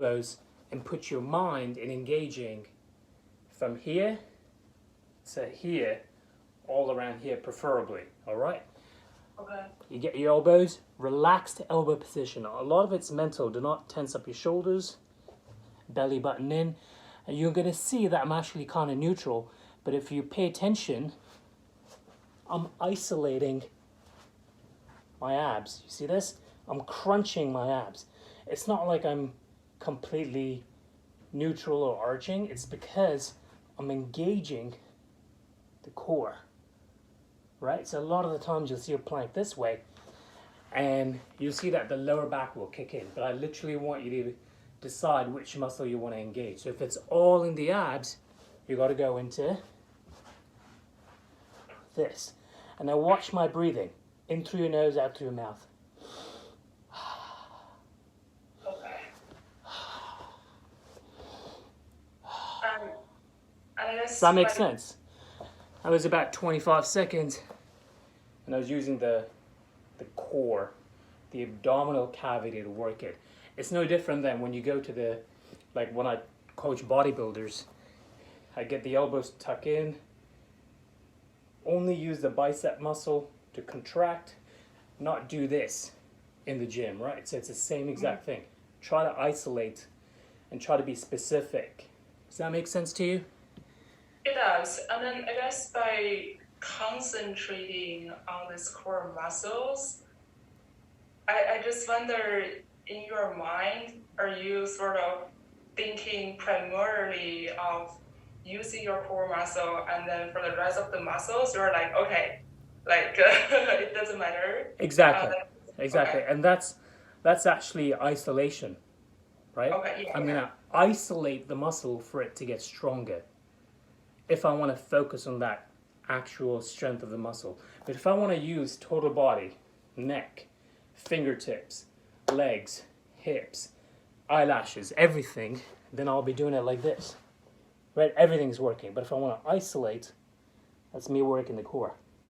those and put your mind in engaging from here to here, all around here preferably, all right? Okay. You get your elbows, relaxed elbow position. A lot of it's mental. Do not tense up your shoulders, belly button in. And you're going to see that I'm actually kind of neutral. But if you pay attention, I'm isolating my abs. You see this? I'm crunching my abs. It's not like I'm completely neutral or arching. It's because I'm engaging the core. Right? So a lot of the times you'll see a plank this way and you'll see that the lower back will kick in. But I literally want you to decide which muscle you want to engage. So if it's all in the abs, you got to go into this. And now watch my breathing. In through your nose, out through your mouth. Okay. I guess Does that make sense? That was about 25 seconds. And I was using the core, the abdominal cavity to work it. It's no different than when you go to the, like when I coach bodybuilders, I get the elbows tucked in, only use the bicep muscle to contract, not do this in the gym, right? So it's the same exact thing. Try to isolate and try to be specific. Does that make sense to you? It does. And then I guess by concentrating on these core muscles, I just wonder, in your mind, are you sort of thinking primarily of using your core muscle, and then for the rest of the muscles, you're like, okay, like it doesn't matter. Exactly. Exactly. Okay. And that's actually isolation, right? Okay. Yeah. I'm going to isolate the muscle for it to get stronger. If I want to focus on that actual strength of the muscle. But if I want to use total body, neck, fingertips, legs, hips, eyelashes, everything, then I'll be doing it like this. Right? Everything's working. But if I want to isolate, that's me working the core.